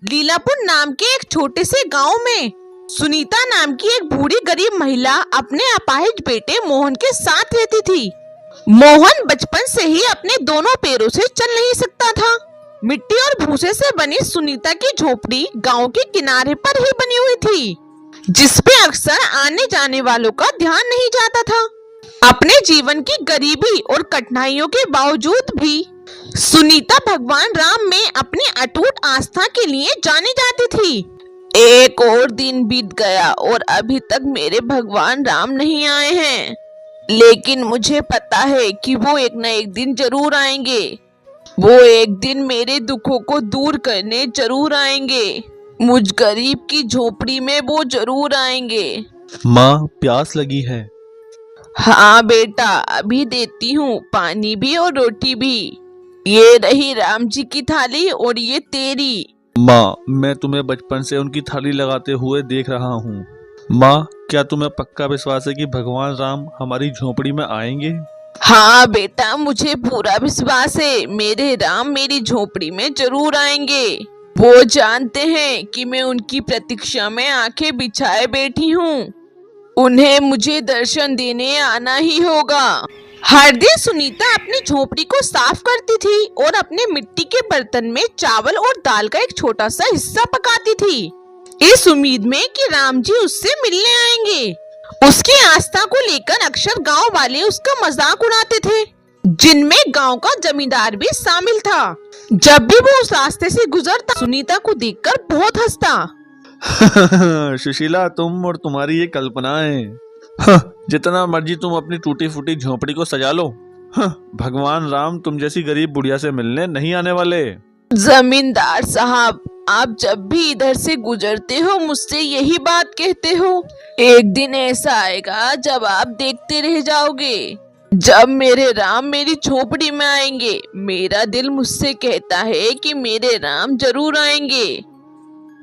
लीलापुर नाम के एक छोटे से गांव में सुनीता नाम की एक बूढ़ी गरीब महिला अपने अपाहिज बेटे मोहन के साथ रहती थी। मोहन बचपन से ही अपने दोनों पैरों से चल नहीं सकता था। मिट्टी और भूसे से बनी सुनीता की झोपड़ी गांव के किनारे पर ही बनी हुई थी, जिसपे अक्सर आने जाने वालों का ध्यान नहीं जाता था। अपने जीवन की गरीबी और कठिनाइयों के बावजूद भी सुनीता भगवान राम में अपनी अटूट आस्था के लिए जानी जाती थी। एक और दिन बीत गया और अभी तक मेरे भगवान राम नहीं आए हैं, लेकिन मुझे पता है कि वो एक न एक दिन जरूर आएंगे। वो एक दिन मेरे दुखों को दूर करने जरूर आएंगे। मुझ गरीब की झोपड़ी में वो जरूर आएंगे। माँ, प्यास लगी है। हाँ बेटा, अभी देती हूँ, पानी भी और रोटी भी। ये रही राम जी की थाली और ये तेरी। माँ, मैं तुम्हें बचपन से उनकी थाली लगाते हुए देख रहा हूँ। माँ, क्या तुम्हें पक्का विश्वास है कि भगवान राम हमारी झोपड़ी में आएंगे? हाँ बेटा, मुझे पूरा विश्वास है, मेरे राम मेरी झोपड़ी में जरूर आएंगे। वो जानते हैं कि मैं उनकी प्रतीक्षा में आंखें बिछाए बैठी हूँ। उन्हें मुझे दर्शन देने आना ही होगा। हर दिन सुनीता अपनी झोपड़ी को साफ करती थी और अपने मिट्टी के बर्तन में चावल और दाल का एक छोटा सा हिस्सा पकाती थी, इस उम्मीद में कि राम जी उससे मिलने आएंगे। उसकी आस्था को लेकर अक्सर गांव वाले उसका मजाक उड़ाते थे, जिनमें गांव का जमींदार भी शामिल था। जब भी वो उस रास्ते से गुजरता, सुनीता को देखकर बहुत हंसता। सुशीला, तुम और तुम्हारी ये कल्पनाएं। जितना मर्जी तुम अपनी टूटी फूटी झोपड़ी को सजा लो, भगवान राम तुम जैसी गरीब बुढ़िया से मिलने नहीं आने वाले। जमींदार साहब, आप जब भी इधर से गुजरते हो मुझसे यही बात कहते हो। एक दिन ऐसा आएगा जब आप देखते रह जाओगे, जब मेरे राम मेरी झोपड़ी में आएंगे। मेरा दिल मुझसे कहता है कि मेरे राम जरूर आएंगे।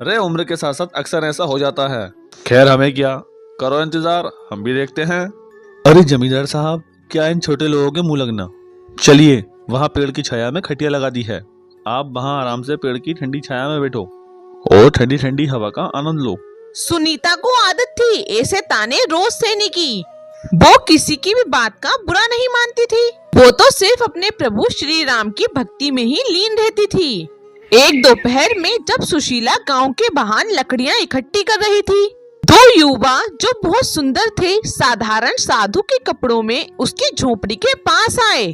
अरे, उम्र के साथ साथ अक्सर ऐसा हो जाता है। खैर, हमें क्या, करो इंतजार, हम भी देखते हैं। अरे जमींदार साहब, क्या इन छोटे लोगों के मुंह लगना। चलिए, वहाँ पेड़ की छाया में खटिया लगा दी है, आप वहाँ आराम से पेड़ की ठंडी छाया में बैठो और ठंडी ठंडी हवा का आनंद लो। सुनीता को आदत थी ऐसे ताने रोज सहने की। वो किसी की भी बात का बुरा नहीं मानती थी। वो तो सिर्फ अपने प्रभु श्री राम की भक्ति में ही लीन रहती थी। एक दोपहर में जब सुशीला गांव के बाहर लकड़ियां इकट्ठी कर रही थी, दो युवा जो बहुत सुंदर थे साधारण साधु के कपड़ों में उसकी झोपड़ी के पास आए।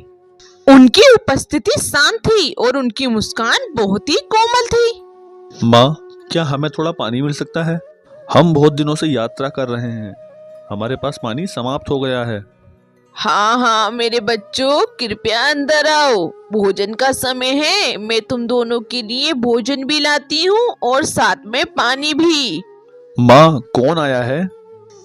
उनकी उपस्थिति शांत थी और उनकी मुस्कान बहुत ही कोमल थी। माँ, क्या हमें थोड़ा पानी मिल सकता है? हम बहुत दिनों से यात्रा कर रहे हैं, हमारे पास पानी समाप्त हो गया है। हाँ हाँ मेरे बच्चों, कृपया अंदर आओ, भोजन का समय है। मैं तुम दोनों के लिए भोजन भी लाती हूँ और साथ में पानी भी। माँ, कौन आया है?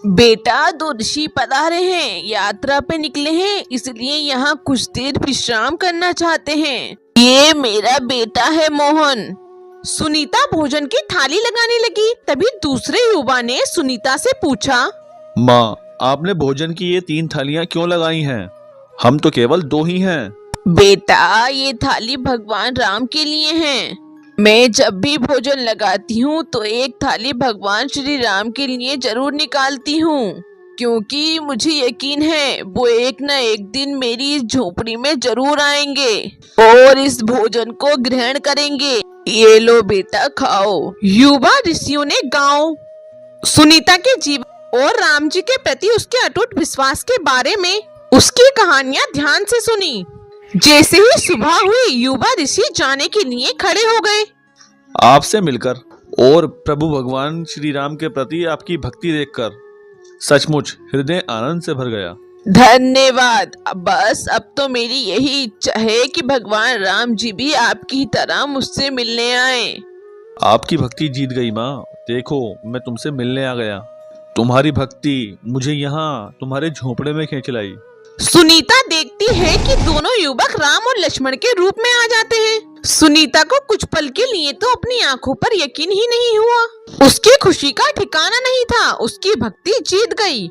बेटा, दो ऋषि पधारे हैं, यात्रा पे निकले हैं, इसलिए यहाँ कुछ देर विश्राम करना चाहते हैं। ये मेरा बेटा है मोहन। सुनीता भोजन की थाली लगाने लगी, तभी दूसरे युवा ने सुनीता से पूछा, माँ, आपने भोजन की ये 3 थालियाँ क्यों लगाई हैं? हम तो केवल 2 ही हैं। बेटा, ये थाली भगवान राम के लिए है। मैं जब भी भोजन लगाती हूँ तो एक थाली भगवान श्री राम के लिए जरूर निकालती हूँ, क्योंकि मुझे यकीन है वो एक न एक दिन मेरी इस झोपड़ी में जरूर आएंगे और इस भोजन को ग्रहण करेंगे। ये लो बेटा, खाओ। युवा ऋषियों ने गांव सुनीता के जीवन और राम जी के प्रति उसके अटूट विश्वास के बारे में उसकी कहानियां ध्यान से सुनी। जैसे ही सुबह हुई, युवा ऋषि जाने के लिए खड़े हो गए। आपसे मिलकर और प्रभु भगवान श्री राम के प्रति आपकी भक्ति देखकर सचमुच हृदय आनंद से भर गया। धन्यवाद। बस अब तो मेरी यही इच्छा है कि भगवान राम जी भी आपकी तरह मुझसे मिलने आए। आपकी भक्ति जीत गई माँ। देखो, मैं तुमसे मिलने आ गया। तुम्हारी भक्ति मुझे यहाँ तुम्हारे झोपड़े में खींच लाई। सुनीता देखती है कि दोनों युवक राम और लक्ष्मण के रूप में आ जाते हैं। सुनीता को कुछ पल के लिए तो अपनी आंखों पर यकीन ही नहीं हुआ। उसकी खुशी का ठिकाना नहीं था। उसकी भक्ति जीत गई।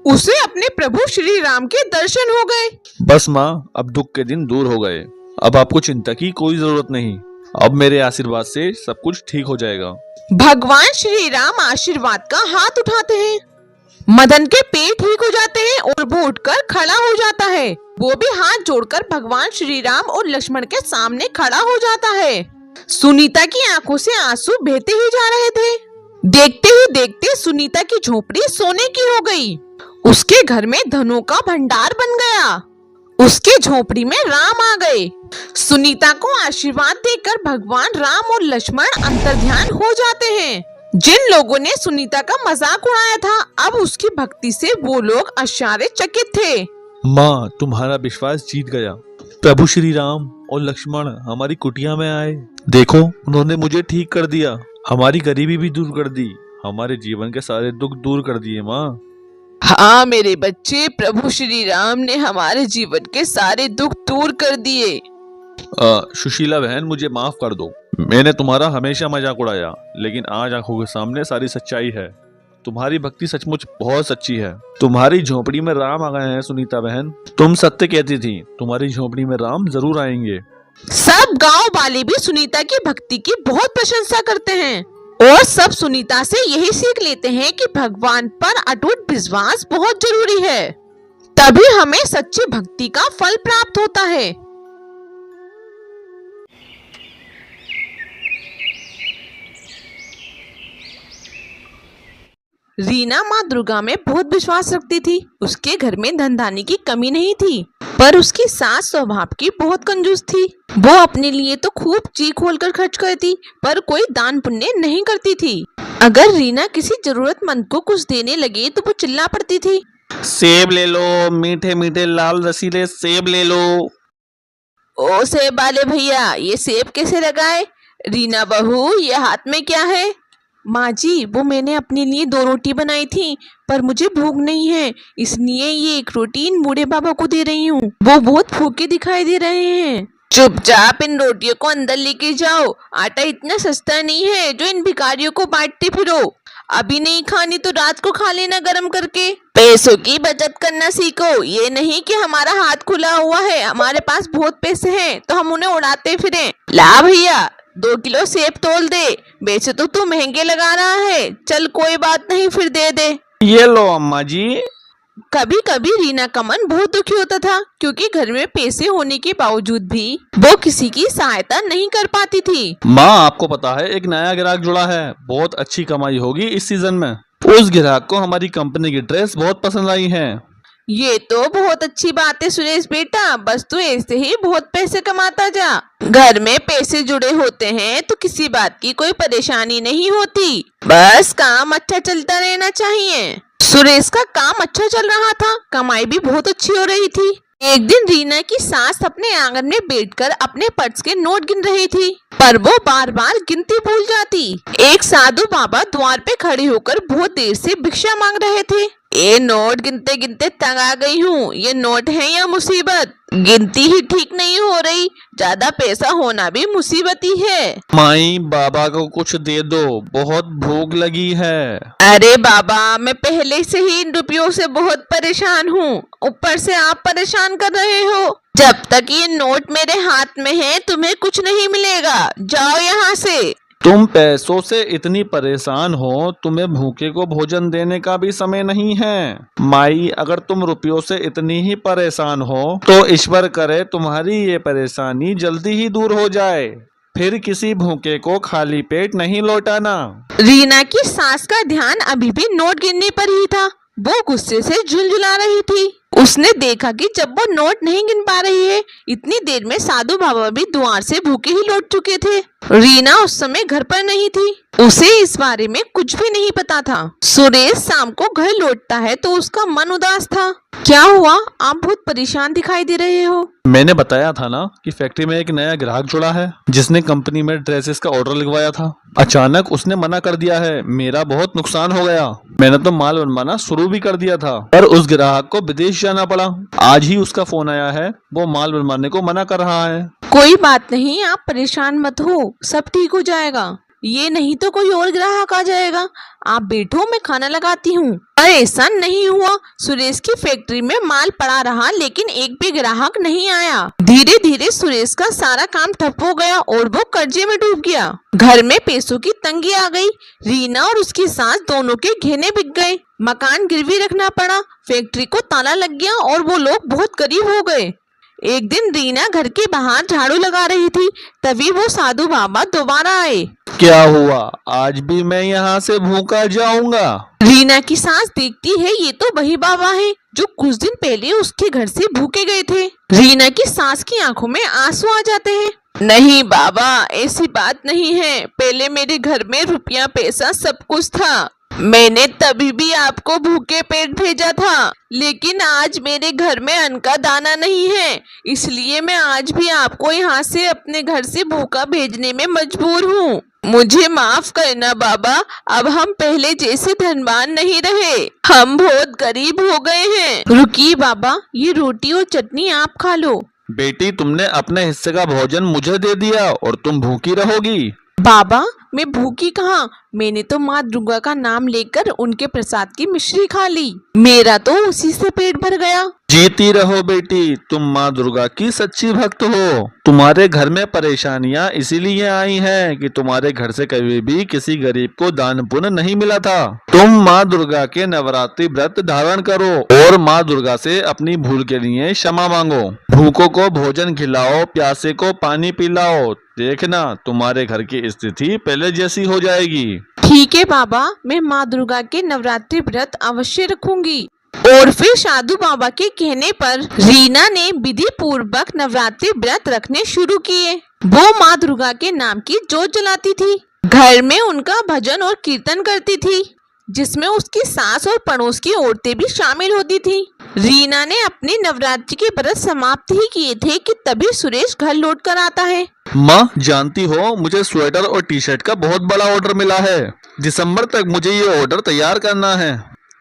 उसे अपने प्रभु श्री राम के दर्शन हो गए। बस माँ, अब दुख के दिन दूर हो गए। अब आपको चिंता की कोई जरूरत नहीं। अब मेरे आशीर्वाद से सब कुछ ठीक हो जाएगा। भगवान श्री राम आशीर्वाद का हाथ उठाते हैं। मदन के पेट ठीक हो जाते हैं और वो उठकर खड़ा हो जाता है। वो भी हाथ जोड़कर भगवान श्री राम और लक्ष्मण के सामने खड़ा हो जाता है। सुनीता की आंखों से आंसू बहते ही जा रहे थे। देखते ही देखते सुनीता की झोपड़ी सोने की हो गई। उसके घर में धनों का भंडार बन गया। उसके झोपड़ी में राम आ गए। सुनीता को आशीर्वाद देकर भगवान राम और लक्ष्मण अंतर्ध्यान हो जाते हैं। जिन लोगों ने सुनीता का मजाक उड़ाया था, अब उसकी भक्ति से वो लोग आश्चर्यचकित थे। माँ, तुम्हारा विश्वास जीत गया। प्रभु श्री राम और लक्ष्मण हमारी कुटिया में आए। देखो, उन्होंने मुझे ठीक कर दिया, हमारी गरीबी भी दूर कर दी, हमारे जीवन के सारे दुख दूर कर दिए। माँ, हाँ मेरे बच्चे, प्रभु श्री राम ने हमारे जीवन के सारे दुख दूर कर दिए। सुशीला बहन, मुझे माफ कर दो। मैंने तुम्हारा हमेशा मजाक उड़ाया, लेकिन आज आंखों के सामने सारी सच्चाई है। तुम्हारी भक्ति सचमुच बहुत सच्ची है। तुम्हारी झोपड़ी में राम आ गए हैं सुनीता बहन। तुम सत्य कहती थी, तुम्हारी झोपड़ी में राम जरूर आएंगे। सब गांव वाले भी सुनीता की भक्ति की बहुत प्रशंसा करते हैं और सब सुनीता से यही सीख लेते हैं कि भगवान पर अटूट विश्वास बहुत जरूरी है, तभी हमें सच्ची भक्ति का फल प्राप्त होता है। रीना माँ दुर्गा में बहुत विश्वास रखती थी। उसके घर में धन धान्य की कमी नहीं थी, पर उसकी सास स्वभाव की बहुत कंजूस थी। वो अपने लिए तो खूब जी खोल कर खर्च करती, पर कोई दान पुण्य नहीं करती थी। अगर रीना किसी जरूरतमंद को कुछ देने लगे तो वो चिल्ला पड़ती थी, सेब ले लो, मीठे मीठे लाल रसीले सेब ले लो। ओ सेब वाले भैया, ये सेब कैसे लगाए? रीना बहू, ये हाथ में क्या है? माँ जी, वो मैंने अपने लिए 2 रोटी बनाई थी, पर मुझे भूख नहीं है, इसलिए ये 1 रोटी इन बूढ़े बाबा को दे रही हूँ। वो बहुत भूखे दिखाई दे रहे हैं। चुपचाप इन रोटियों को अंदर लेके जाओ। आटा इतना सस्ता नहीं है जो इन भिखारियों को बांटते फिरो। अभी नहीं खानी तो रात को खा लेना गरम करके। पैसों की बचत करना सीखो, ये नहीं कि हमारा हाथ खुला हुआ है, हमारे पास बहुत पैसे हैं तो हम उन्हें उड़ाते फिरें। ला भैया, 2 किलो सेब तोल दे। वैसे तो तू महंगे लगा रहा है, चल कोई बात नहीं, फिर दे दे। ये लो अम्मा जी। कभी कभी रीना का मन बहुत दुखी होता था, क्योंकि घर में पैसे होने के बावजूद भी वो किसी की सहायता नहीं कर पाती थी। माँ, आपको पता है एक नया ग्राहक जुड़ा है, बहुत अच्छी कमाई होगी इस सीजन में। उस ग्राहक को हमारी कंपनी की ड्रेस बहुत पसंद आई है। ये तो बहुत अच्छी बात है सुरेश बेटा, बस तू ऐसे ही बहुत पैसे कमाता जा। घर में पैसे जुड़े होते हैं तो किसी बात की कोई परेशानी नहीं होती, बस काम अच्छा चलता रहना चाहिए। सुरेश का काम अच्छा चल रहा था, कमाई भी बहुत अच्छी हो रही थी। एक दिन रीना की सास अपने आंगन में बैठकर अपने पर्स के नोट गिन रही थी, पर वो बार बार गिनती भूल जाती। एक साधु बाबा द्वार पे खड़े होकर बहुत देर से भिक्षा मांग रहे थे। ये नोट गिनते गिनते तंग आ गई हूँ, ये नोट है या मुसीबत? गिनती ही ठीक नहीं हो रही, ज्यादा पैसा होना भी मुसीबत ही है। माई, बाबा को कुछ दे दो, बहुत भूख लगी है। अरे बाबा, मैं पहले से ही इन रुपयों से बहुत परेशान हूँ, ऊपर से आप परेशान कर रहे हो। जब तक ये नोट मेरे हाथ में है तुम्हें कुछ नहीं मिलेगा, जाओ यहाँ से। तुम पैसों से इतनी परेशान हो, तुम्हें भूखे को भोजन देने का भी समय नहीं है। माई, अगर तुम रुपयों से इतनी ही परेशान हो तो ईश्वर करे तुम्हारी ये परेशानी जल्दी ही दूर हो जाए, फिर किसी भूखे को खाली पेट नहीं लौटाना। रीना की सास का ध्यान अभी भी नोट गिनने पर ही था। वो गुस्से से झुलझुला रही थी। उसने देखा कि जब वो नोट नहीं गिन पा रही है, इतनी देर में साधु बाबा भी द्वार से भूखे ही लौट चुके थे। रीना उस समय घर पर नहीं थी, उसे इस बारे में कुछ भी नहीं पता था। सुरेश शाम को घर लौटता है तो उसका मन उदास था। क्या हुआ? आप बहुत परेशान दिखाई दे रहे हो। मैंने बताया था ना कि फैक्ट्री में एक नया ग्राहक जुड़ा है, जिसने कंपनी में ड्रेसेस का ऑर्डर लिखवाया था। अचानक उसने मना कर दिया है, मेरा बहुत नुकसान हो गया। मैंने तो माल बनवाना शुरू भी कर दिया था, पर उस ग्राहक को विदेश जाना पड़ा। आज ही उसका फोन आया है, वो माल बनवाने को मना कर रहा है। कोई बात नहीं, आप परेशान मत हो, सब ठीक हो जाएगा। ये नहीं तो कोई और ग्राहक आ जाएगा। आप बैठो, मैं खाना लगाती हूँ। पर ऐसा नहीं हुआ। सुरेश की फैक्ट्री में माल पड़ा रहा लेकिन एक भी ग्राहक नहीं आया। धीरे धीरे सुरेश का सारा काम ठप हो गया और वो कर्जे में डूब गया। घर में पैसों की तंगी आ गई। रीना और उसकी सास दोनों के गहने बिक गए। मकान गिरवी रखना पड़ा। फैक्ट्री को ताला लग गया और वो लोग बहुत गरीब हो गए। एक दिन रीना घर के बाहर झाड़ू लगा रही थी, तभी वो साधु बाबा दोबारा आए। क्या हुआ, आज भी मैं यहाँ से भूखा जाऊंगा? रीना की सास देखती है ये तो वही बाबा है जो कुछ दिन पहले उसके घर से भूखे गए थे। रीना की सास की आंखों में आंसू आ जाते हैं। नहीं बाबा, ऐसी बात नहीं है। पहले मेरे घर में रुपया पैसा सब कुछ था। मैंने तभी भी आपको भूखे पेट भेजा था, लेकिन आज मेरे घर में अन्न का दाना नहीं है, इसलिए मैं आज भी आपको यहाँ से अपने घर से भूखा भेजने में मजबूर हूँ। मुझे माफ करना बाबा, अब हम पहले जैसे धनवान नहीं रहे, हम बहुत गरीब हो गए हैं। रुकिए बाबा, ये रोटी और चटनी आप खा लो। बेटी, तुमने अपने हिस्से का भोजन मुझे दे दिया और तुम भूखी रहोगी। बाबा, मैं भूखी कहाँ, मैंने तो माँ दुर्गा का नाम लेकर उनके प्रसाद की मिश्री खा ली। मेरा तो उसी से पेट भर गया। जीती रहो बेटी, तुम माँ दुर्गा की सच्ची भक्त हो। तुम्हारे घर में परेशानियाँ इसीलिए आई हैं कि तुम्हारे घर से कभी भी किसी गरीब को दान पुण्य नहीं मिला था। तुम माँ दुर्गा के नवरात्रि व्रत धारण करो और माँ दुर्गा से अपनी भूल के लिए क्षमा मांगो। भूखों को भोजन खिलाओ, प्यासे को पानी पिलाओ। देखना तुम्हारे घर की स्थिति पहले जैसी हो जाएगी। ठीक है बाबा, मैं माँ दुर्गा के नवरात्रि व्रत अवश्य रखूंगी। और फिर साधु बाबा के कहने पर रीना ने विधि पूर्वक नवरात्रि व्रत रखने शुरू किए। वो माँ दुर्गा के नाम की जोत जलाती थी। घर में उनका भजन और कीर्तन करती थी, जिसमें उसकी सास और पड़ोस की औरतें भी शामिल होती थी। रीना ने अपने नवरात्रि के व्रत समाप्त ही किए थे कि तभी सुरेश घर लौट कर आता है। माँ, जानती हो मुझे स्वेटर और टी शर्ट का बहुत बड़ा ऑर्डर मिला है। दिसंबर तक मुझे ये ऑर्डर तैयार करना है।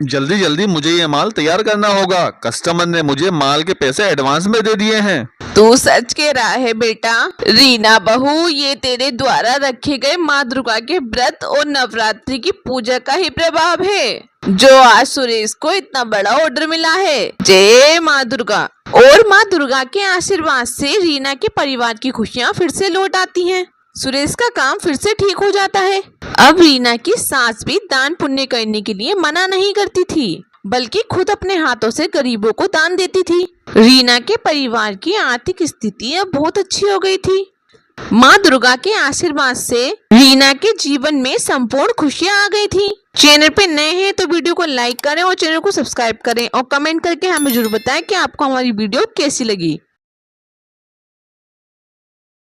जल्दी जल्दी मुझे ये माल तैयार करना होगा। कस्टमर ने मुझे माल के पैसे एडवांस में दे दिए हैं। तू सच कह रहा है बेटा। रीना बहू, ये तेरे द्वारा रखे गए माँ दुर्गा के व्रत और नवरात्रि की पूजा का ही प्रभाव है, जो आज सुरेश को इतना बड़ा ऑर्डर मिला है। जय माँ दुर्गा। और माँ दुर्गा के आशीर्वाद से रीना के परिवार की खुशियाँ फिर से लौट आती हैं। सुरेश का काम फिर से ठीक हो जाता है। अब रीना की सास भी दान पुण्य करने के लिए मना नहीं करती थी, बल्कि खुद अपने हाथों से गरीबों को दान देती थी। रीना के परिवार की आर्थिक स्थिति अब बहुत अच्छी हो गई थी। माँ दुर्गा के आशीर्वाद से रीना के जीवन में संपूर्ण खुशियाँ आ गई थी। चैनल पे नए हैं तो वीडियो को लाइक करें और चैनल को सब्सक्राइब करें और कमेंट करके हमें जरूर बताएं कि आपको हमारी वीडियो कैसी लगी।